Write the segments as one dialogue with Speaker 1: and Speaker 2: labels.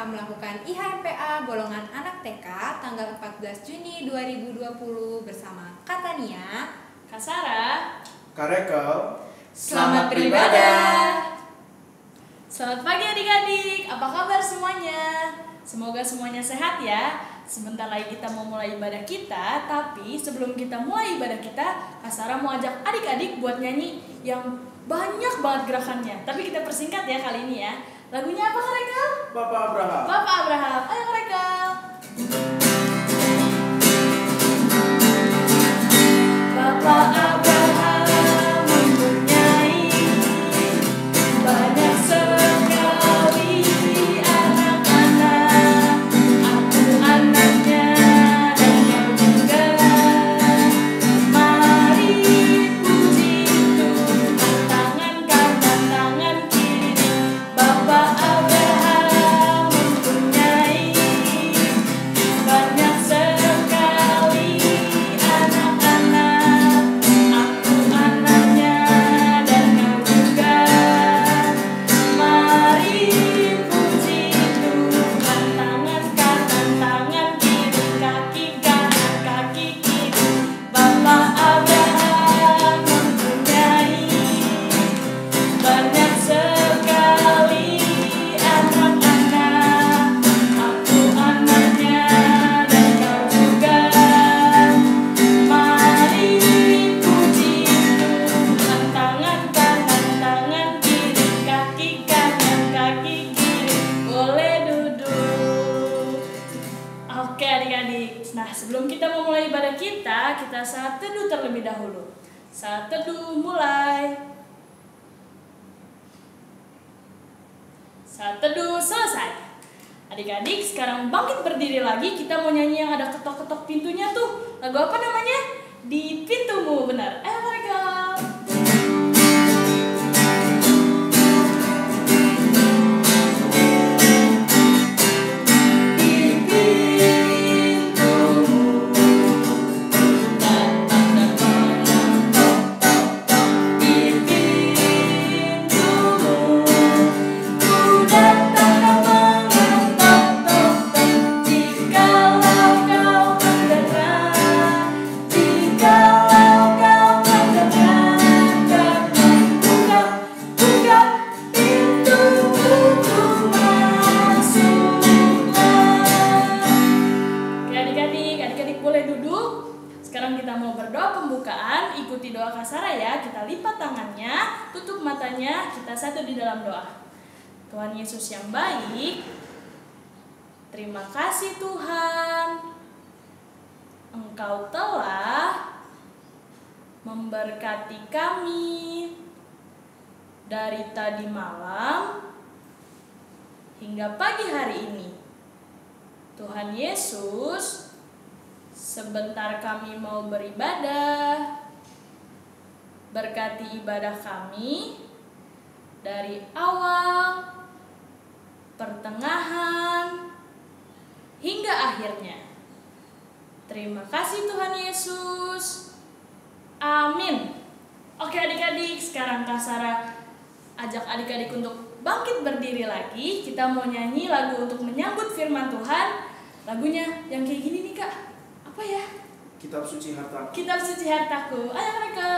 Speaker 1: akan melakukan IHMPA golongan anak TK tanggal 14 Juni 2020 bersama Kak Tania,
Speaker 2: Kak Sarah,
Speaker 3: Kak Rekel.
Speaker 1: Selamat beribadah.
Speaker 2: Selamat pagi adik-adik, apa kabar semuanya? Semoga semuanya sehat ya. Sebentar lagi kita mau mulai ibadah kita, tapi sebelum kita mulai ibadah kita, Kak Sarah mau ajak adik-adik buat nyanyi yang banyak banget gerakannya. Tapi kita persingkat ya kali ini ya. Lagunya apa Kak Rekel?
Speaker 3: Bapak Abraham.
Speaker 2: Bapak Abraham, ayo Kak Rekel. Bapak Abraham mempunyai banyak sekali anak-anak. Aku anaknya dan kau juga. Mari puji Tuhan, tangan kanan, tangan kiri. Bapak Abraham mempunyai banyak sekali anak-anak. Aku anaknya dan kau juga. Mari puji Tuhan, tangan kanan, tangan kiri, kaki kanan, kaki kiri. Bapak Abraham mempunyai banyak sekali anak-anak. Aku anaknya dan kau juga. Mari puji Tuhan, tangan kanan, tangan kiri, kaki kanan, kaki kiri. Boleh duduk. Oke adik-adik. Nah, sebelum kita memulai ibadah kita saat teduh terlebih dahulu. Saat teduh mulai. Saat teduh selesai. Adik-adik sekarang bangkit berdiri lagi. Kita mau nyanyi yang ada ketok-ketok pintunya tuh. Lagu apa namanya? Di Pintumu, benar. Ayo mereka. Di pintumu datang dan mengetok, tok, tok. Di pintumu ku datang dan mengetok, tok, tok. Jikalau kau mendengar, jikalau kau mendengar, dan membuka pintumu, ku masuklah. Oke adik-adik boleh duduk. Sekarang kita mau berdoa pembukaan. Ikuti doa Kak Sarah ya. Kita lipat tangannya, tutup matanya, kita satu di dalam doa. Tuhan Yesus yang baik, terima kasih Tuhan. Engkau telah memberkati kami dari tadi malam hingga pagi hari ini. Tuhan Yesus, sebentar kami mau beribadah. Berkati ibadah kami dari awal, pertengahan, hingga akhirnya. Terima kasih Tuhan Yesus. Amin. Oke adik-adik, sekarang Kak Sarah ajak adik-adik untuk bangkit berdiri lagi. Kita mau nyanyi lagu untuk menyambut firman Tuhan. Lagunya yang kayak gini nih Kak. Apa ya?
Speaker 3: Kitab Suci Hartaku.
Speaker 2: Kitab Suci Hartaku. Ayo mereka.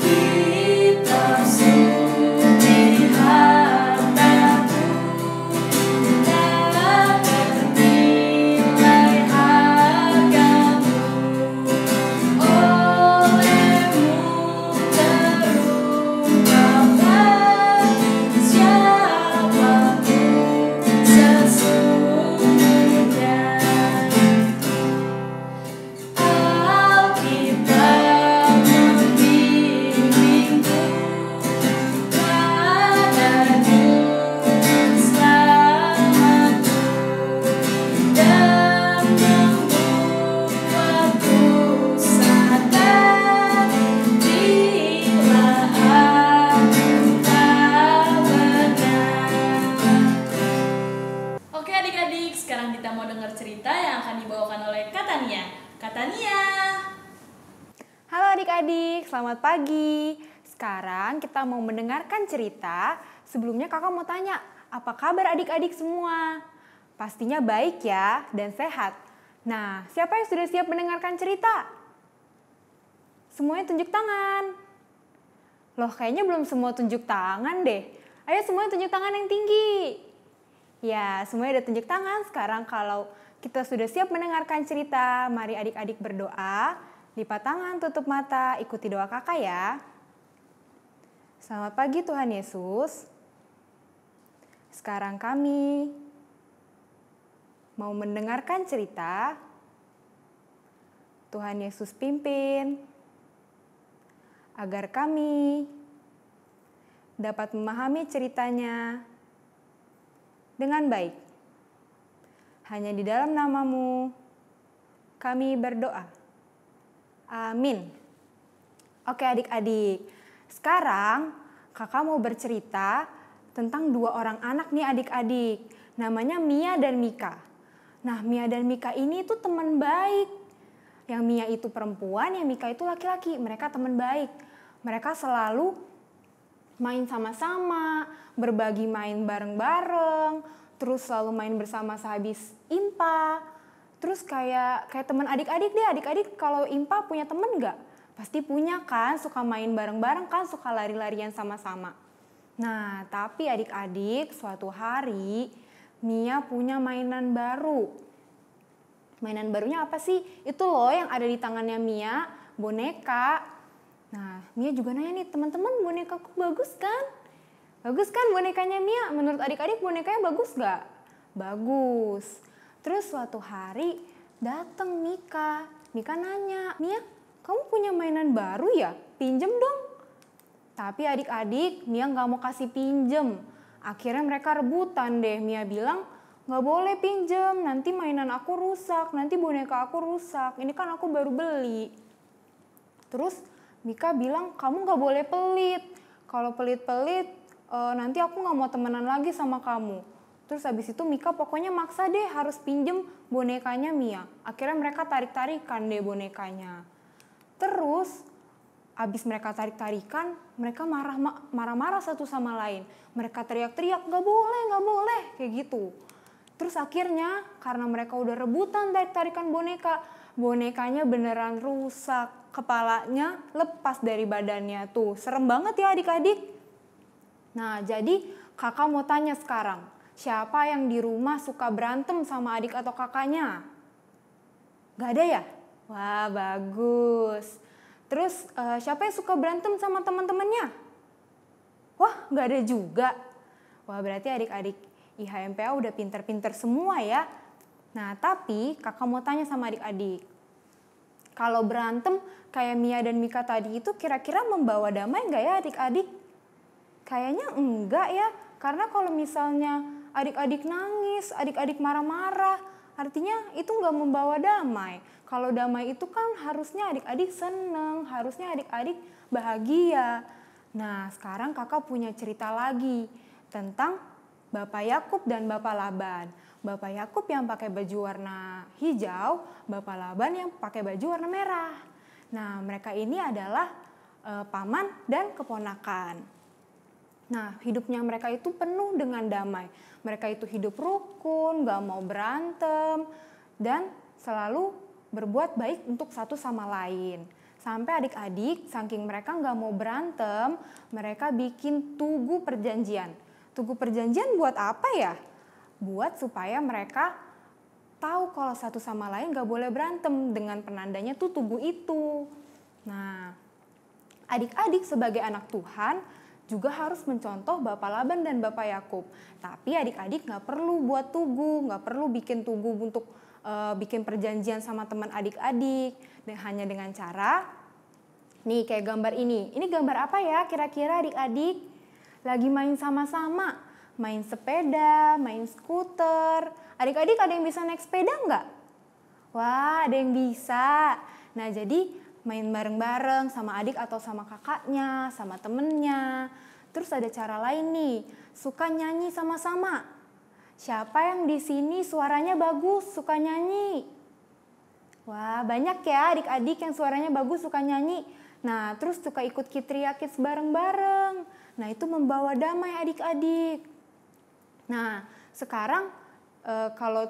Speaker 2: Kitab Suci Hartaku, tak ternilai hargamu. Olehmu terungkaplah siapa ku sesungguhnya.
Speaker 1: Halo adik-adik, selamat pagi. Sekarang kita mau mendengarkan cerita. Sebelumnya kakak mau tanya, apa kabar adik-adik semua? Pastinya baik ya dan sehat. Nah, siapa yang sudah siap mendengarkan cerita? Semuanya tunjuk tangan. Loh, kayaknya belum semua tunjuk tangan deh. Ayo semuanya tunjuk tangan yang tinggi. Ya, semuanya udah tunjuk tangan. Sekarang kalau kita sudah siap mendengarkan cerita, mari adik-adik berdoa. Lipat tangan, tutup mata, ikuti doa kakak ya. Selamat pagi Tuhan Yesus. Sekarang kami mau mendengarkan cerita. Tuhan Yesus pimpin agar kami dapat memahami ceritanya dengan baik. Hanya di dalam nama-Mu kami berdoa. Amin. Oke adik-adik, sekarang kakak mau bercerita tentang dua orang anak nih adik-adik. Namanya Mia dan Mika. Nah, Mia dan Mika ini tuh teman baik. Yang Mia itu perempuan, yang Mika itu laki-laki. Mereka teman baik. Mereka selalu main sama-sama, berbagi main bareng-bareng, terus selalu main bersama sehabis IMPA. Terus kayak teman adik-adik deh, adik-adik kalau IMPA punya temen nggak? Pasti punya kan, suka main bareng-bareng kan, suka lari-larian sama-sama. Nah, tapi adik-adik suatu hari Mia punya mainan baru. Mainan barunya apa sih? Itu loh yang ada di tangannya Mia, boneka. Nah, Mia juga nanya nih, teman-teman bonekaku bagus kan? Bagus kan bonekanya Mia? Menurut adik-adik bonekanya bagus nggak? Bagus. Terus suatu hari datang Mika. Mika nanya, Mia, kamu punya mainan baru ya? Pinjem dong. Tapi adik-adik Mia nggak mau kasih pinjem. Akhirnya mereka rebutan deh. Mia bilang, nggak boleh pinjem, nanti mainan aku rusak, nanti boneka aku rusak. Ini kan aku baru beli. Terus Mika bilang, kamu nggak boleh pelit. Kalau pelit-pelit, nanti aku nggak mau temenan lagi sama kamu. Terus habis itu Mika pokoknya maksa deh harus pinjem bonekanya Mia. Akhirnya mereka tarik-tarikan deh bonekanya. Terus habis mereka tarik-tarikan, mereka marah-marah satu sama lain. Mereka teriak-teriak, nggak boleh, kayak gitu. Terus akhirnya karena mereka udah rebutan tarik-tarikan boneka, bonekanya beneran rusak. Kepalanya lepas dari badannya tuh. Serem banget ya adik-adik. Nah, jadi kakak mau tanya sekarang. Siapa yang di rumah suka berantem sama adik atau kakaknya? Gak ada ya? Wah, bagus. Terus siapa yang suka berantem sama teman-temannya? Wah, gak ada juga. Wah, berarti adik-adik IHMPA udah pinter-pinter semua ya. Nah, tapi kakak mau tanya sama adik-adik. Kalau berantem kayak Mia dan Mika tadi itu kira-kira membawa damai gak ya adik-adik? Kayaknya enggak ya. Karena kalau misalnya adik-adik nangis, adik-adik marah-marah, artinya itu nggak membawa damai. Kalau damai itu kan harusnya adik-adik seneng, harusnya adik-adik bahagia. Nah, sekarang kakak punya cerita lagi tentang Bapak Yakub dan Bapak Laban. Bapak Yakub yang pakai baju warna hijau, Bapak Laban yang pakai baju warna merah. Nah, mereka ini adalah paman dan keponakan. Nah, hidupnya mereka itu penuh dengan damai. Mereka itu hidup rukun, gak mau berantem, dan selalu berbuat baik untuk satu sama lain. Sampai adik-adik, saking mereka gak mau berantem, mereka bikin tugu perjanjian. Tugu perjanjian buat apa ya? Buat supaya mereka tahu kalau satu sama lain gak boleh berantem. Dengan penandanya tuh tugu itu. Nah, adik-adik sebagai anak Tuhan juga harus mencontoh Bapak Laban dan Bapak Yakub. Tapi adik-adik gak perlu buat tugu, gak perlu bikin tugu untuk bikin perjanjian sama teman adik-adik. Dan hanya dengan cara, nih kayak gambar ini. Ini gambar apa ya kira-kira adik-adik? Lagi main sama-sama, main sepeda, main skuter. Adik-adik ada yang bisa naik sepeda nggak? Wah, ada yang bisa. Nah, jadi main bareng-bareng sama adik atau sama kakaknya, sama temennya. Terus ada cara lain nih, suka nyanyi sama-sama. Siapa yang di sini suaranya bagus, suka nyanyi? Wah, banyak ya adik-adik yang suaranya bagus, suka nyanyi. Nah, terus suka ikut Kitria Kids bareng-bareng. Nah, itu membawa damai adik-adik. Nah, sekarang kalau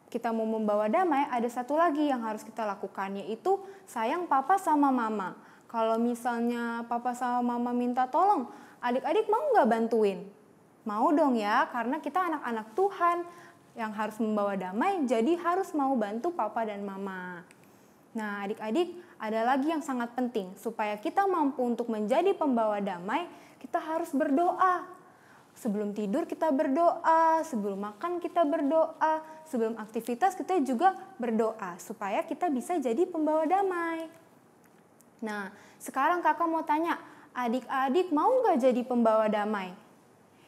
Speaker 1: kita mau membawa damai, ada satu lagi yang harus kita lakukan, yaitu sayang papa sama mama. Kalau misalnya papa sama mama minta tolong, adik-adik mau nggak bantuin? Mau dong ya, karena kita anak-anak Tuhan yang harus membawa damai, jadi harus mau bantu papa dan mama. Nah, adik-adik, ada lagi yang sangat penting. Supaya kita mampu untuk menjadi pembawa damai, kita harus berdoa. Sebelum tidur kita berdoa, sebelum makan kita berdoa, sebelum aktivitas kita juga berdoa. Supaya kita bisa jadi pembawa damai. Nah, sekarang kakak mau tanya, adik-adik mau gak jadi pembawa damai?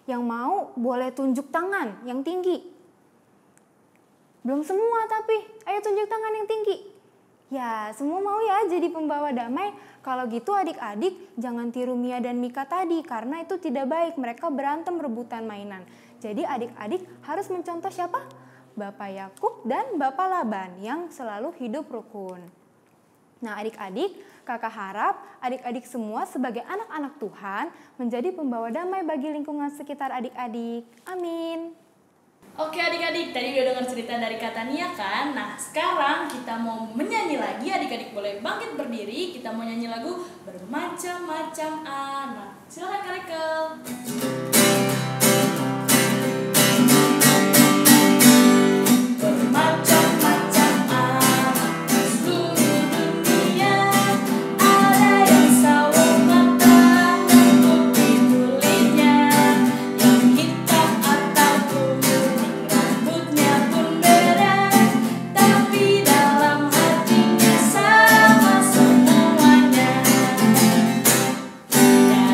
Speaker 1: Yang mau boleh tunjuk tangan yang tinggi. Belum semua tapi, ayo tunjuk tangan yang tinggi. Ya, semua mau ya jadi pembawa damai. Kalau gitu adik-adik jangan tiru Mia dan Mika tadi, karena itu tidak baik. Mereka berantem rebutan mainan. Jadi adik-adik harus mencontoh siapa? Bapak Yakub dan Bapak Laban yang selalu hidup rukun. Nah, adik-adik, kakak harap adik-adik semua sebagai anak-anak Tuhan menjadi pembawa damai bagi lingkungan sekitar adik-adik. Amin.
Speaker 2: Oke adik-adik, tadi udah dengar cerita dari Kak Tania kan? Nah, sekarang kita mau menyanyi lagi. Adik-adik boleh bangkit berdiri. Kita mau nyanyi lagu Bermacam-macam Anak. Silakan Kak Rekel. Bermacam-macam anak di seluruh dunia, ada yang sawo matang dan putih kulitnya, yang hitam atau kuning, rambutnya pun beda, tapi dalam hatinya sama semuanya.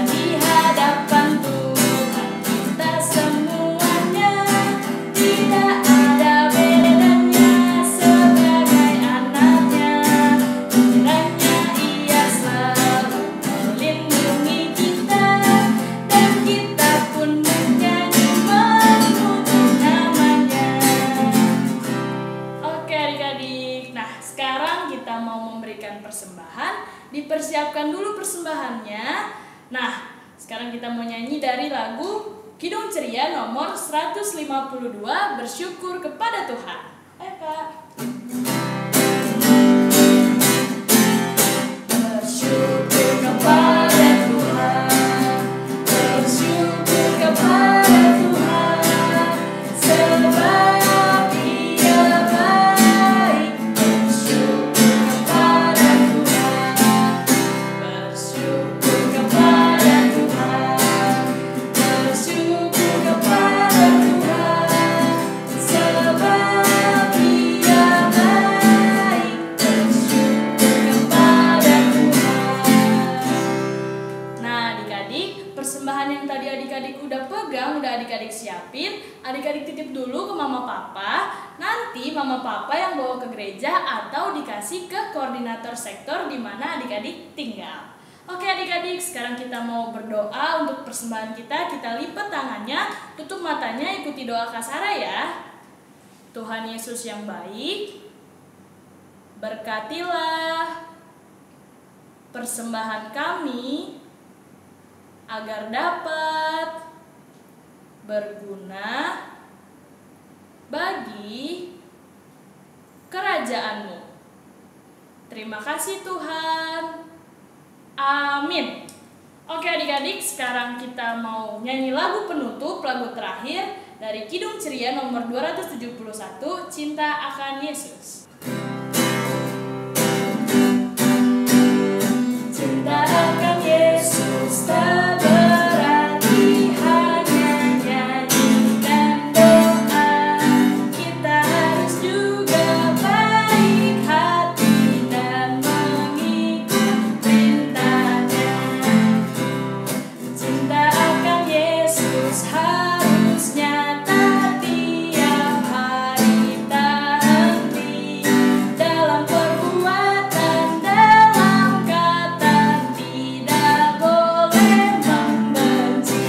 Speaker 2: Di hadapan Tuhan kita semuanya tidak ada bedanya sebagai anaknya. Kiranya Ia selalu melindungi kita, dan kita pun menyanyi memuji namanya. Oke adik-adik, nah sekarang kita mau memberikan persembahan. Dipersiapkan dulu persembahannya. Nah, sekarang kita mau nyanyi dari lagu Kidung Ceria nomor 152, Bersyukur kepada Tuhan. Ayo Kak. Bersyukur kepada Tuhan, bersyukur kepada Tuhan, sebab Dia baik. Bersyukur kepada Tuhan, bersyukur kepada Tuhan, bersyukur kepada Tuhan, sebab Dia baik. Bersyukur kepada Tuhan. Nah adik-adik, persembahan yang tadi adik-adik udah pegang, udah adik-adik siapin, adik-adik titip dulu ke mama papa. Nanti mama papa yang bawa ke gereja atau dikasih ke koordinator sektor di mana adik-adik tinggal. Oke adik-adik, sekarang kita mau berdoa untuk persembahan kita. Kita lipat tangannya, tutup matanya, ikuti doa Kak Sarah ya. Tuhan Yesus yang baik, berkatilah persembahan kami agar dapat berguna bagi kerajaan-Mu. Terima kasih Tuhan. Amin. Oke adik-adik, sekarang kita mau nyanyi lagu penutup, lagu terakhir dari Kidung Ceria nomor 271, Cinta Akan Yesus. Cinta akan Yesus tak berarti hanya nyanyi dan doa. Kita harus juga baik hati dan mengikut perintahnya. Cinta akan Yesus harus nyata tiap hari, tak henti dalam perbuatan, dalam kata, tidak boleh membenci.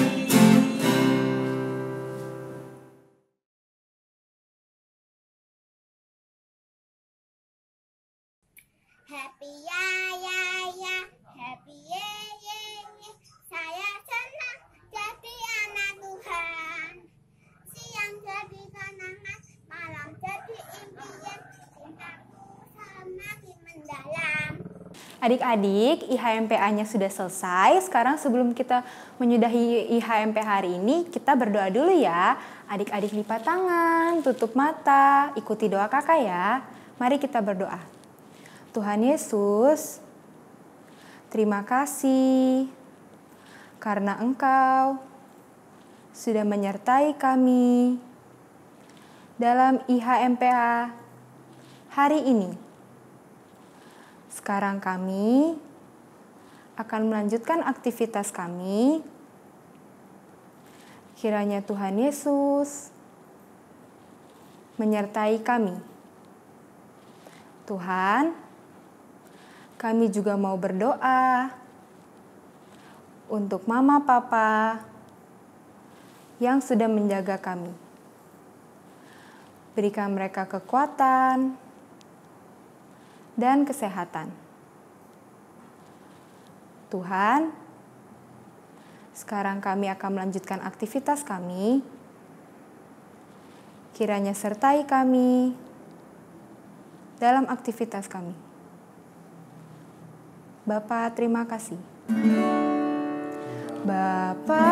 Speaker 4: Happy ya ya ya, happy
Speaker 1: Adik-adik, IHMPA-nya sudah selesai. Sekarang sebelum kita menyudahi IHMP hari ini, kita berdoa dulu ya. Adik-adik lipat tangan, tutup mata, ikuti doa kakak ya. Mari kita berdoa. Tuhan Yesus, terima kasih karena Engkau sudah menyertai kami dalam IHMPA hari ini. Sekarang kami akan melanjutkan aktivitas kami. Kiranya Tuhan Yesus menyertai kami. Tuhan, kami juga mau berdoa untuk mama papa yang sudah menjaga kami. Berikan mereka kekuatan dan kesehatan. Tuhan, sekarang kami akan melanjutkan aktivitas kami. Kiranya sertai kami dalam aktivitas kami. Bapa, terima kasih. Bapa,